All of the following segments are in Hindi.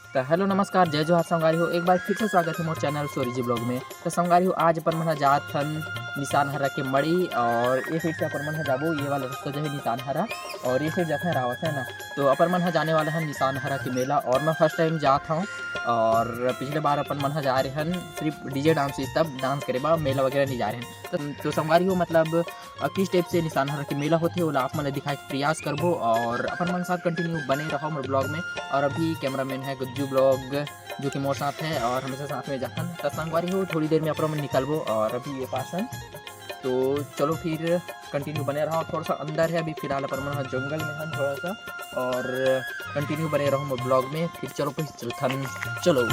तो हेलो नमस्कार जय जोहार संगवारी हो। एक बार फिर से स्वागत है मोर चैनल सोरीजी ब्लॉग में। तो संगवारी हो आज अपन मन जात हन निशान हरा के मड़ी और ये साइड से अपन मन जाबो ये वाला रास्ता जो है निशान हरा और ये साइड जाते हैं रावत है ना। तो अपन मन जाने वाला है निशान हरा के मेला और मैं फर्स्ट टाइम जाता हूँ और पिछले बार अपन मन जा रहे हैं सिर्फ डीजे डांस तब डांस करे बा मेला वगैरह नहीं जा रहे हैं। तो संगवारी हो मतलब किस टाइप से निशान हरा के मेला होते वो आप मैंने दिखाए प्रयास करबो और अपन मन साथ कंटिन्यू बने रहो मोर ब्लॉग में। और अभी कैमरामैन है गुज्जू ब्लॉग जो कि मोर साथ है और हमेशा साथ में जाता है। तो संगवारी हो थोड़ी देर में अपन मन निकलबो और अभी ये पास है तो चलो फिर कंटिन्यू बने रहो। थोड़ा सा अंदर है अभी फिलहाल अपन मन जंगल में है थोड़ा सा और कंटिन्यू बने रहो मोर ब्लॉग में। फिर चलो चलो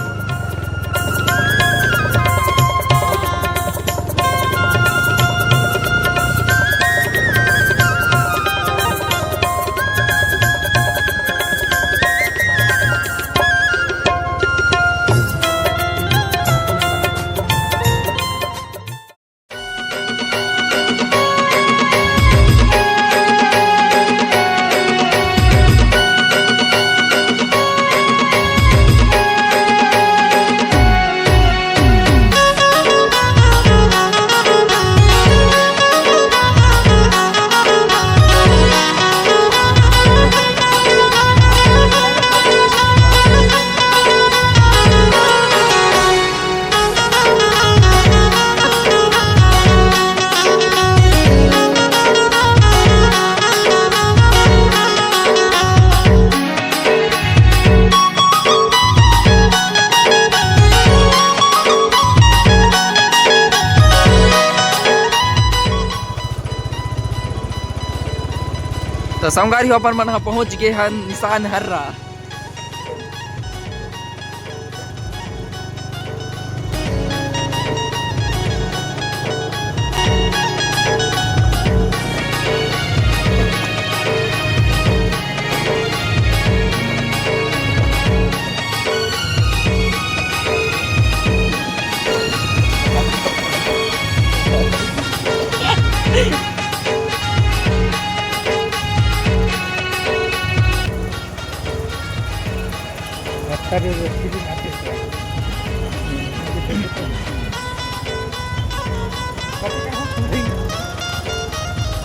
तो संगवारी अपन मन पहुंच गए हैं निशान हर्रा।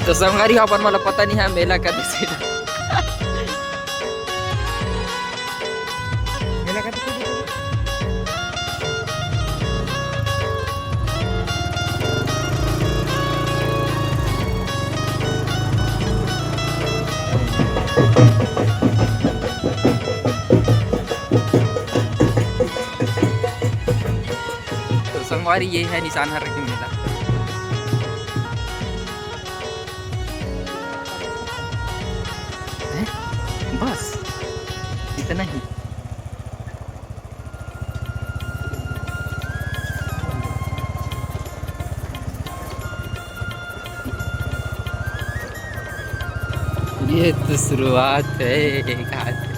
तो संगवारी अपन मला पता नहीं है मेला का दिसे मेला का तो संगवारी ये है निशान हरा के मेला। बस इतना ही। ये तो शुरुआत है एक हाथ।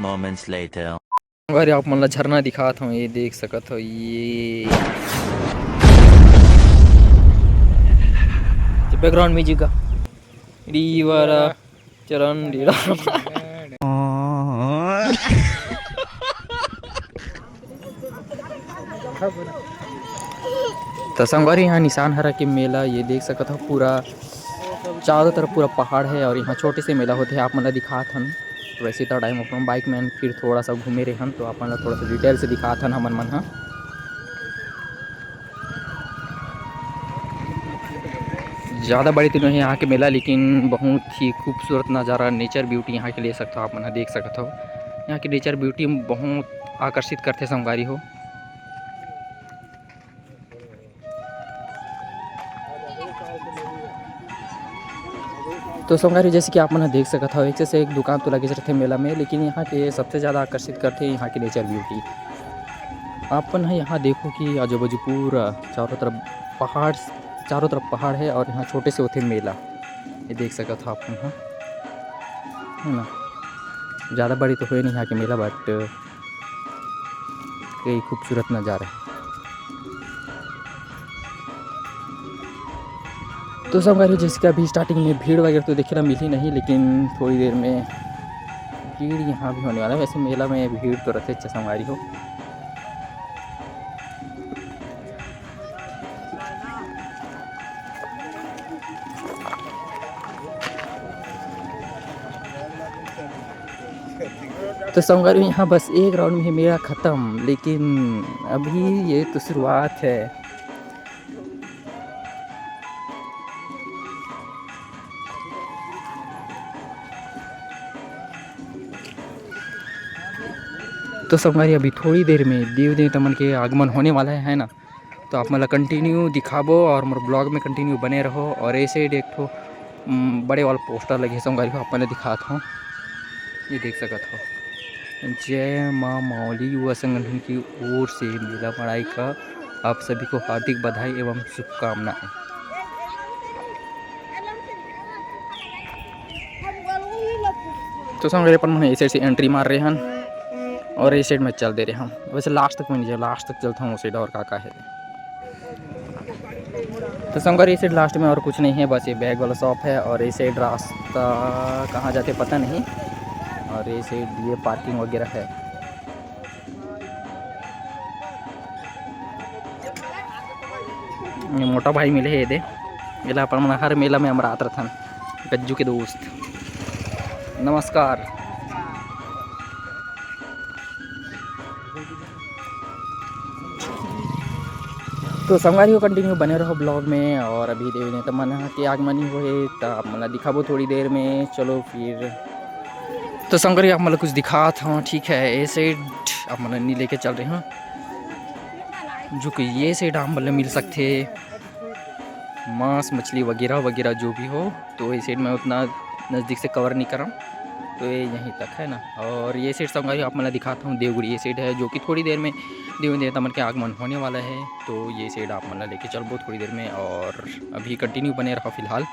moments later. अगर आप मन ला झरना दिखात हूँ, ये देख सकत हो, ये बैकग्राउंड म्यूजिक का रीवारा चरण रीरा तो संगवारी यहाँ निशान हरा के मेला ये देख सकत हो, पूरा चारों तरफ पूरा पहाड़ है और यहाँ छोटे से मेला होते हैं। आप मन ला दिखात हन वैसे तो टाइम अपन बाइक में फिर थोड़ा सा घूमे रहे हन, तो अपन ला थोड़ा सा डिटेल से दिखात हन हमन मन हा। ज़्यादा बड़ी तो नहीं यहाँ के मेला, लेकिन बहुत ही खूबसूरत नज़ारा, नेचर ब्यूटी यहाँ के ले सकते हो। आप मन देख सकते हो यहाँ की नेचर ब्यूटी बहुत आकर्षित करते संगवारी हो। तो संगवारी जैसे कि आप मन देख सकते हो, एक से एक दुकान तो लगे रहते मेला में, लेकिन यहाँ के सबसे ज़्यादा आकर्षित करते यहाँ की नेचर ब्यूटी। आपन है यहाँ देखो कि आजू बाजू पूरा चारों तरफ पहाड़ है और यहाँ छोटे से होते मेला, ये देख सकते हो आप यहाँ, है ना। ज़्यादा बड़ी तो हुए नहीं यहाँ के मेला, बट कई खूबसूरत नज़ारा है। तो संगवारी जैसे कि अभी स्टार्टिंग में भीड़ वगैरह तो देखने मिली नहीं, लेकिन थोड़ी देर में भीड़ यहाँ भी होने वाला है। वैसे मेला में भीड़ तो रहते अच्छा संगवारी हो। तो संगवारी यहाँ बस एक राउंड में ही मेरा ख़त्म, लेकिन अभी ये तो शुरुआत है। तो संगवारी अभी थोड़ी देर में देव देवता मन के आगमन होने वाला है ना, तो आप मतलब कंटिन्यू दिखाबो और मोर ब्लॉग में कंटिन्यू बने रहो। और ऐसे एक ठो बड़े वाला पोस्टर लगे संगवारी को आप दिखाता हूँ, ये देख सकते हो। जय माँ मौली युवा संगठन की ओर से मेला पढ़ाई का आप सभी को हार्दिक बधाई एवं शुभकामनाएं। तो संगवारी अपन इस साइड से एंट्री मार रहे हैं और इस साइड में चल दे रहे हम। वैसे लास्ट तक में नहीं जाए, लास्ट तक चलता हूँ उस साइड और का है। तो संगवारी इस साइड लास्ट में और कुछ नहीं है, बस ये बैग वाला शॉप है। और इस साइड रास्ता कहाँ जाते पता नहीं, और ये साइड ये पार्किंग वगैरह है। ये मोटा भाई मिले है, दे मेला अपन हर मेला में हमारा आत रहन, गज्जू के दोस्त। नमस्कार। तो संगवारी हो कंटिन्यू बने रहो ब्लॉग में। और अभी देवी ने तो मन के आगमनी हुए तो आप मन दिखाबो थोड़ी देर में। चलो फिर तो संगवारी आप मतलब कुछ दिखाता हूँ, ठीक है। ये साइड आप मतलब नहीं लेके चल रहे हैं, जो कि ये साइड आप मतलब मिल सकते मांस मछली वगैरह वगैरह जो भी हो। तो ये साइड में उतना नज़दीक से कवर नहीं कर रहा हूँ, तो ये यहीं तक है ना। और ये साइड संगवारी आप मतलब दिखाता हूँ देवगुड़ी, ये साइड है जो कि थोड़ी देर में देव देवता मन के आगमन होने वाला है। तो ये साइड आप मतलब लेके चलो थोड़ी देर में, और अभी कंटिन्यू बने रहो फिलहाल।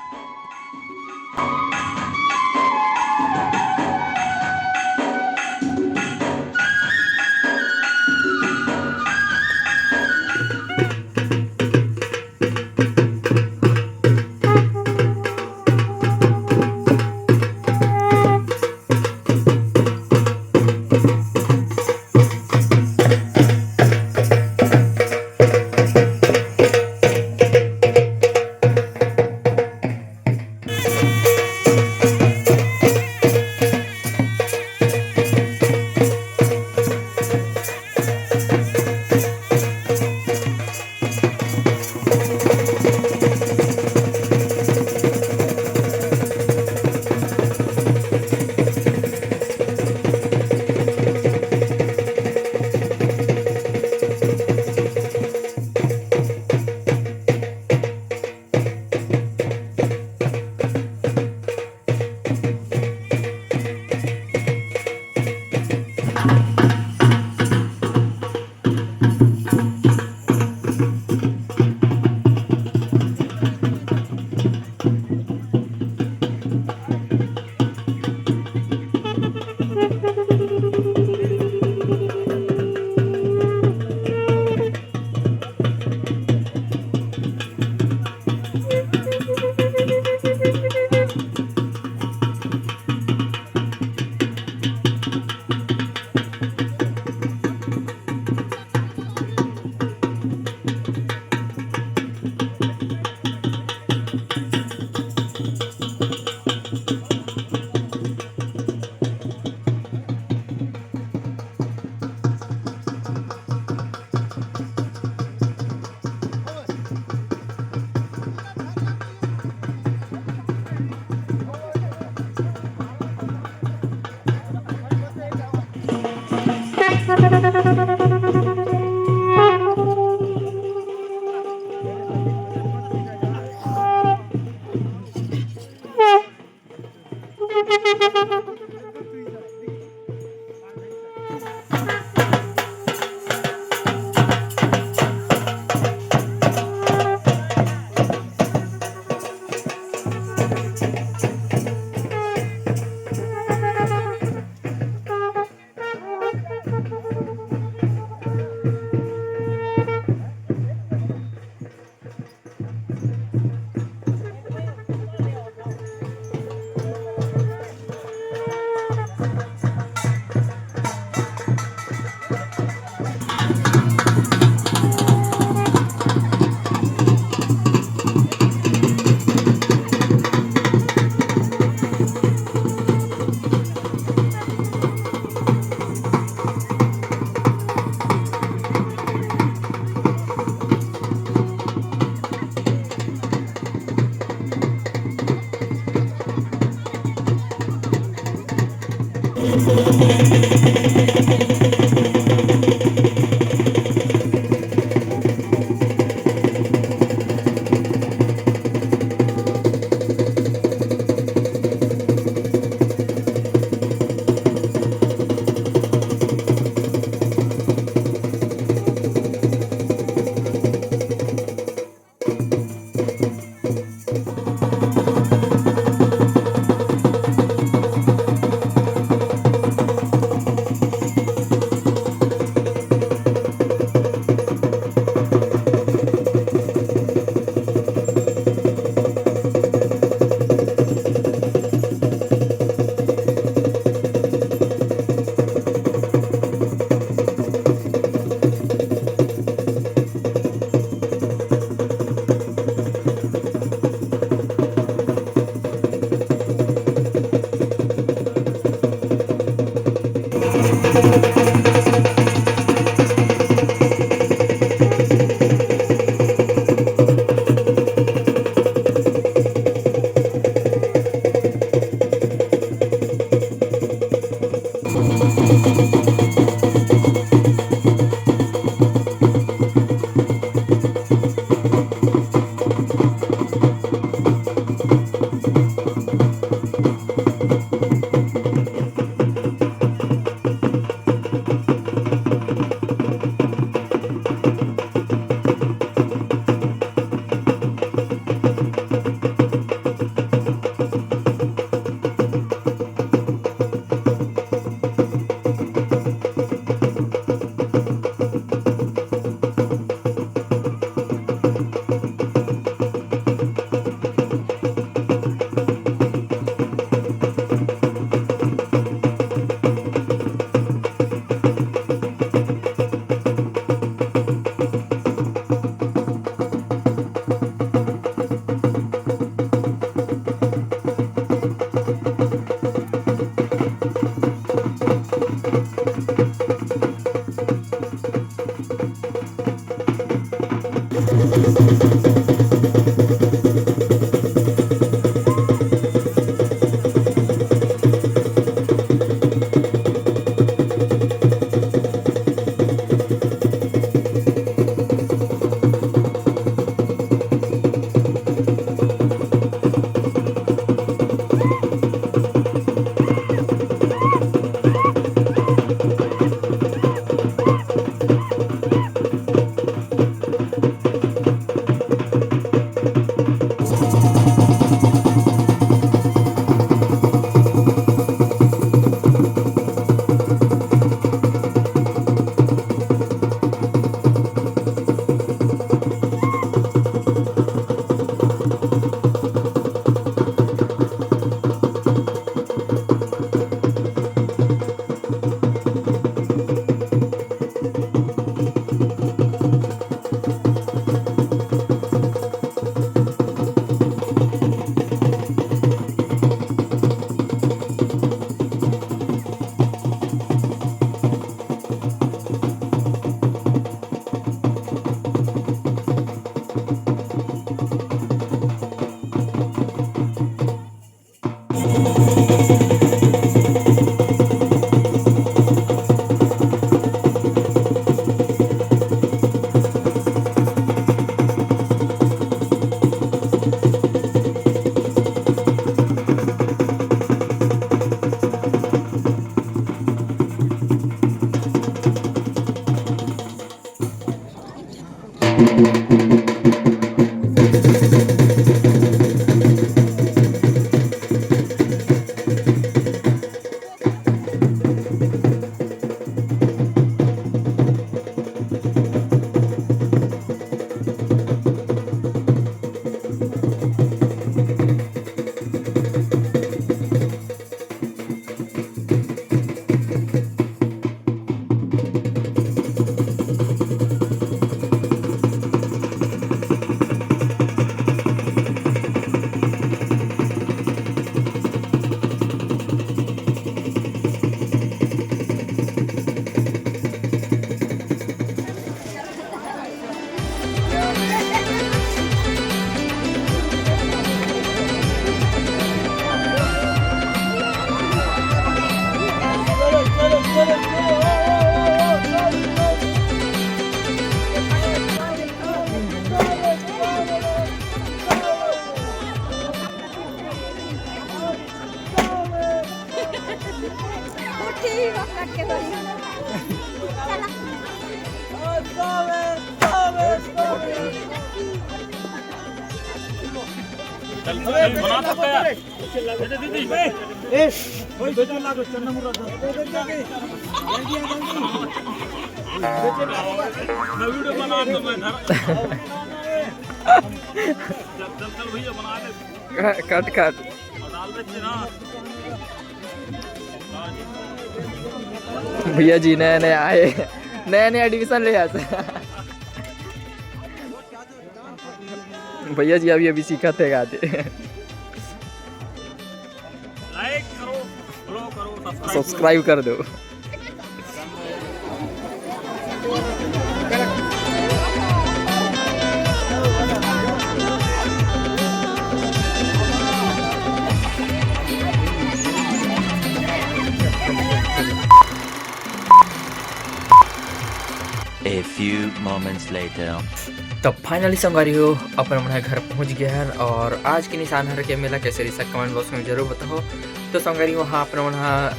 कट कट भैया जी नए नए आए, नए नए एडमिशन ले आते। भैया जी अभी अभी सीखा थे गाते। लाइक करो, फॉलो करो, सब्सक्राइब कर दो। A few moments later. तो फाइनली संगवारी हो अपन अपना घर पहुंच गया है। और आज के निशान हर के मेला कैसे रही सब कमेंट बॉक्स में जरूर बताओ। तो संगवारी वहाँ अपन वहाँ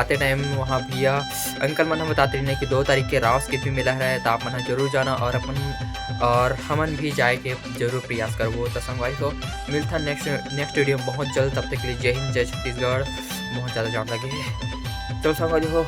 आते टाइम वहाँ भैया अंकल मन बताते रहे कि 2 तारीख के रावस के भी मेला है, तो आप मन जरूर जाना और अपन और हमन भी जाए के जरूर प्रयास करबो। तो संगवारी हो मिलता नेक्स्ट वीडियो बहुत जल्द। तब तक के लिए जय हिंद, जय छत्तीसगढ़। बहुत ज़्यादा जान लगे। चलो संगवारी हो।